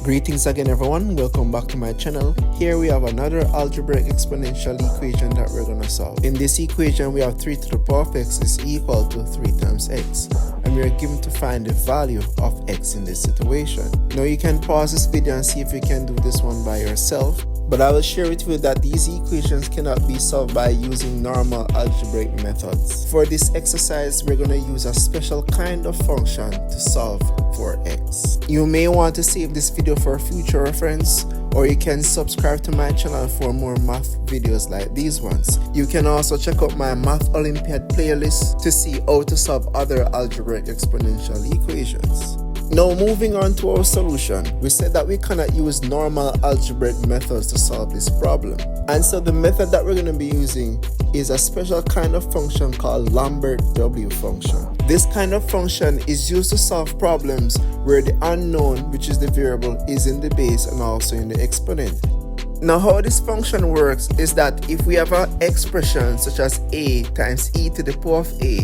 Greetings again everyone, welcome back to my channel. Here we have another algebraic exponential equation that we're going to solve. In this equation we have 3 to the power of x is equal to 3 times x. And we are given to find the value of x in this situation. Now you can pause this video and see if you can do this one by yourself. But I will share with you that these equations cannot be solved by using normal algebraic methods. For this exercise, we're going to use a special kind of function to solve for x. You may want to save this video for future reference, or you can subscribe to my channel for more math videos like these ones. You can also check out my Math Olympiad playlist to see how to solve other algebraic exponential equations. Now moving on to our solution, we said that we cannot use normal algebraic methods to solve this problem. And so the method that we're going to be using is a special kind of function called Lambert W Function. This kind of function is used to solve problems where the unknown, which is the variable, is in the base and also in the exponent. Now how this function works is that if we have an expression such as a times e to the power of a,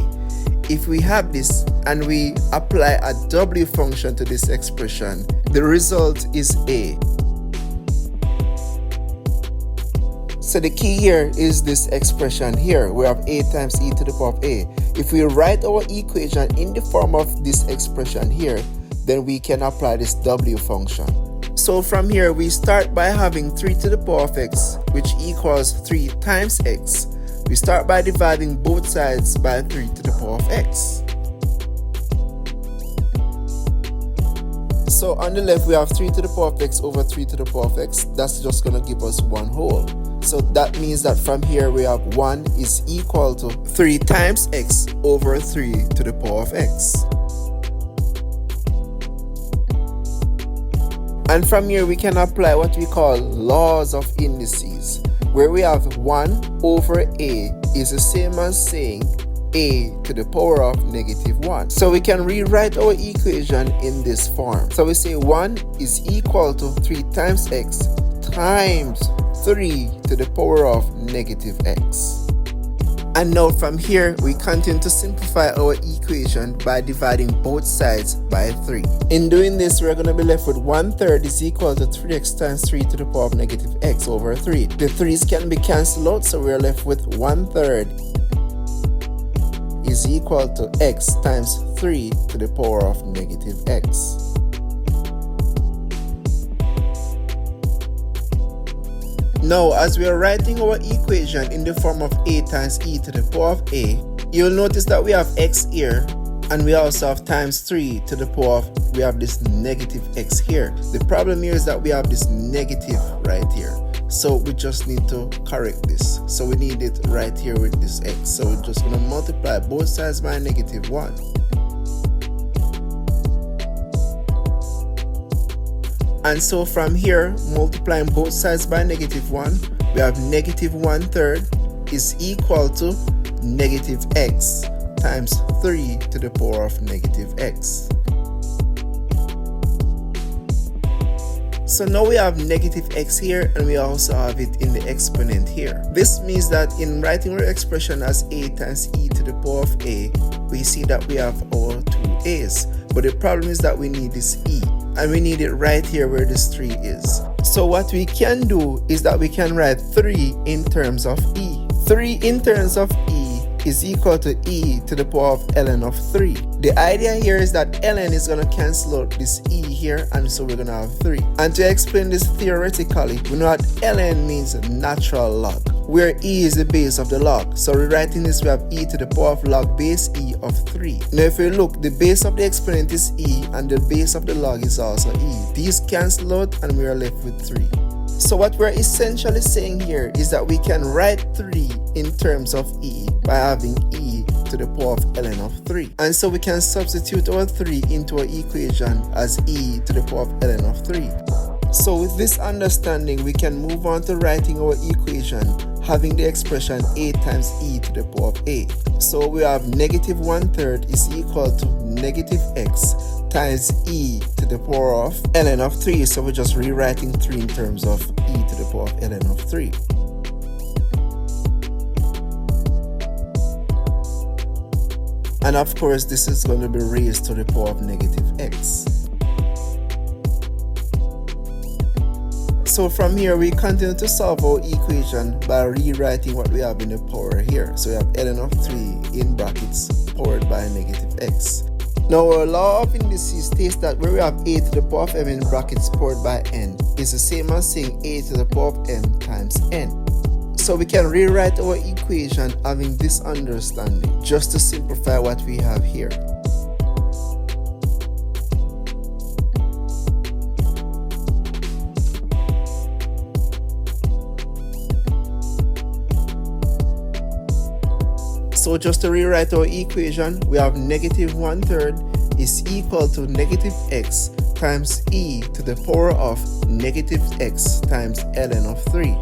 if we have this and we apply a w function to this expression, the result is a. So the key here is this expression here. We have a times e to the power of a. If we write our equation in the form of this expression here, then we can apply this w function. So from here we start by having 3 to the power of x, which equals 3 times x. We start by dividing both sides by 3 to the power of x. So on the left we have 3 to the power of x over 3 to the power of x. That's just going to give us 1 whole. So that means that from here we have 1 is equal to 3 times x over 3 to the power of x. And from here we can apply what we call laws of indices, where we have 1 over a is the same as saying a to the power of negative 1. So we can rewrite our equation in this form. So we say 1 is equal to 3 times x times 3 to the power of negative x. And now from here we continue to simplify our equation by dividing both sides by 3. In doing this we're going to be left with 1/3 is equal to 3x times 3 to the power of negative x over 3. The 3's can be cancelled out, so we're left with 1/3 is equal to x times 3 to the power of negative x. Now, as we are writing our equation in the form of a times e to the power of a, you'll notice that we have x here, and we also have times 3 to the power of, we have this negative x here. The problem here is that we have this negative right here. So we just need to correct this. So we need it right here with this x. So we're just going to multiply both sides by negative 1. And so from here, multiplying both sides by negative 1, we have negative 1/3 is equal to negative x times 3 to the power of negative x. So now we have negative x here, and we also have it in the exponent here. This means that in writing our expression as a times e to the power of a, we see that we have our 2 a's. But the problem is that we need this e, and we need it right here where this 3 is. So what we can do is that we can write 3 in terms of e. 3 in terms of e is equal to e to the power of ln of 3. The idea here is that ln is going to cancel out this e here, and so we're going to have 3. And to explain this theoretically, we know that ln means natural log, where e is the base of the log. So rewriting this, we have e to the power of log base e of 3. Now if we look, the base of the exponent is e, and the base of the log is also e. These cancel out, and we are left with 3. So what we're essentially saying here is that we can write 3 in terms of e by having e to the power of ln of 3. And so we can substitute our 3 into our equation as e to the power of ln of 3. So with this understanding, we can move on to writing our equation having the expression a times e to the power of a. So we have negative 1/3 is equal to negative x times e to the power of ln of 3. So we're just rewriting 3 in terms of e to the power of ln of 3. And of course, this is going to be raised to the power of negative x. So from here, we continue to solve our equation by rewriting what we have in the power here. So we have ln of 3 in brackets powered by negative x. Now our law of indices states that where we have a to the power of m in brackets powered by n is the same as saying a to the power of m times n. So we can rewrite our equation having this understanding just to simplify what we have here. So just to rewrite our equation, we have negative 1/3 is equal to negative x times e to the power of negative x times ln of 3.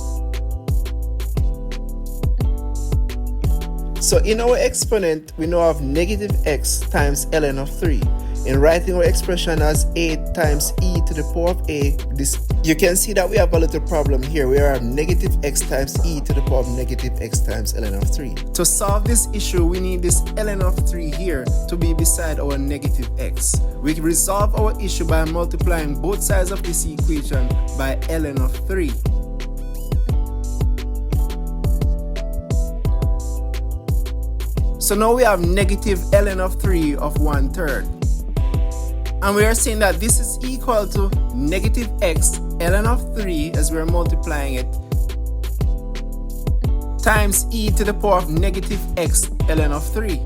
So in our exponent, we now have negative x times ln of 3. In writing our expression as a times e to the power of a, you can see that we have a little problem here. We have negative x times e to the power of negative x times ln of 3. To solve this issue, we need this ln of 3 here to be beside our negative x. We resolve our issue by multiplying both sides of this equation by ln of 3. So now we have negative ln of 3 of 1/3. And we are saying that this is equal to negative x ln of 3 as we are multiplying it times e to the power of negative x ln of 3.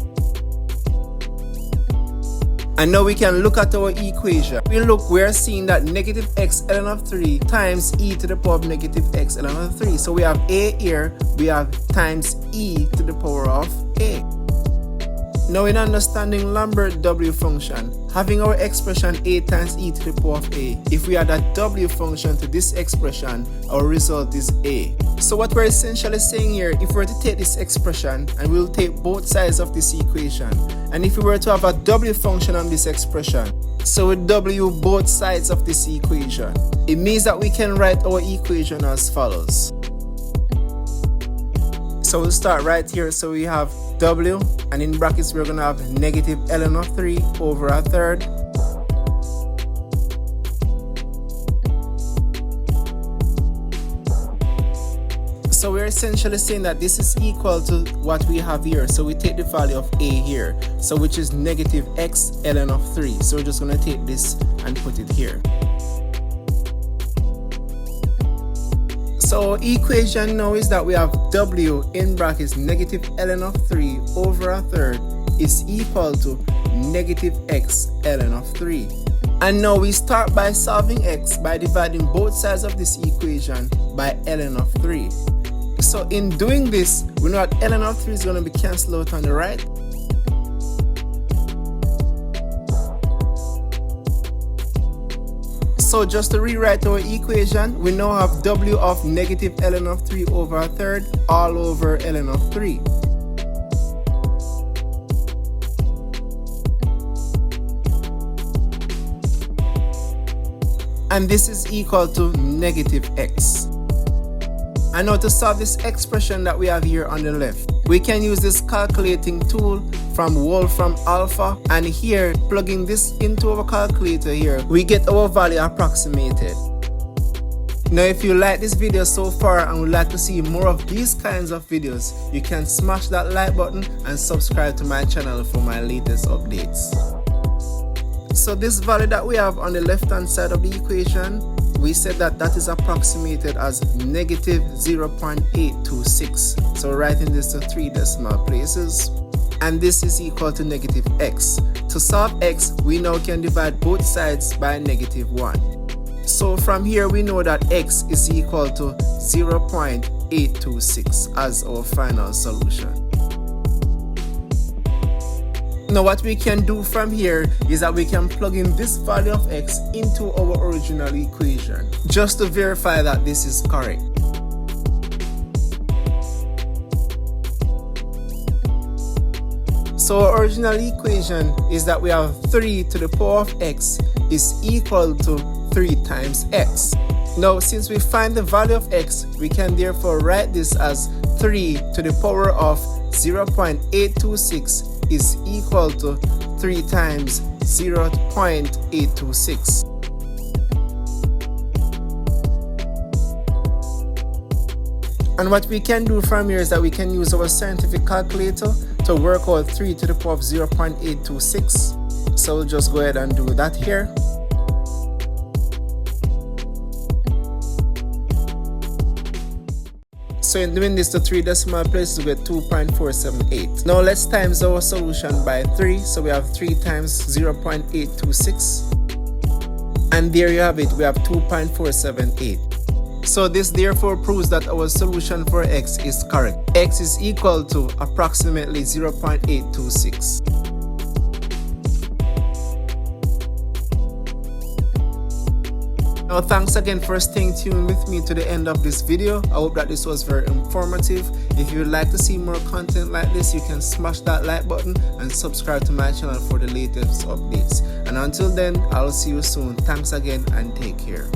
And now we can look at our equation. We are seeing that negative x ln of 3 times e to the power of negative x ln of 3. So we have a here, we have times e to the power of a. Now in understanding Lambert W function, having our expression a times e to the power of a, if we add a w function to this expression, our result is a. So what we're essentially saying here, if we were to take this expression and we'll take both sides of this equation, and if we were to have a w function on this expression, so we w both sides of this equation, it means that we can write our equation as follows. So we'll start right here. So we have w, and in brackets we're going to have negative ln of 3 over a third. So we're essentially saying that this is equal to what we have here. So we take the value of a here, so which is negative x ln of 3. So we're just going to take this and put it here. So our equation now is that we have w in brackets negative ln of 3 over a third is equal to negative x ln of 3. And now we start by solving x by dividing both sides of this equation by ln of 3. So in doing this, we know that ln of 3 is going to be cancelled out on the right. So just to rewrite our equation, we now have w of negative ln of 3 over a third all over ln of 3. And this is equal to negative x. And now to solve this expression that we have here on the left, we can use this calculating tool from Wolfram Alpha, and here plugging this into our calculator here, we get our value approximated. Now if you like this video so far and would like to see more of these kinds of videos, you can smash that like button and subscribe to my channel for my latest updates. So this value that we have on the left hand side of the equation, we said that that is approximated as negative 0.826. So writing this to 3 decimal places. And this is equal to negative x. To solve x, we now can divide both sides by negative 1. So from here we know that x is equal to 0.826 as our final solution. Now what we can do from here is that we can plug in this value of x into our original equation just to verify that this is correct. So our original equation is that we have 3 to the power of x is equal to 3 times x. Now since we find the value of x, we can therefore write this as 3 to the power of 0.826 is equal to 3 times 0.826. And what we can do from here is that we can use our scientific calculator to work out 3 to the power of 0.826. So we'll just go ahead and do that here. So in doing this to 3 decimal places, we get 2.478. Now let's times our solution by 3. So we have 3 times 0.826. And there you have it, we have 2.478. So this therefore proves that our solution for x is correct. X is equal to approximately 0.826. Now thanks again for staying tuned with me to the end of this video. I hope that this was very informative. If you would like to see more content like this, you can smash that like button and subscribe to my channel for the latest updates. And until then, I'll see you soon. Thanks again and take care.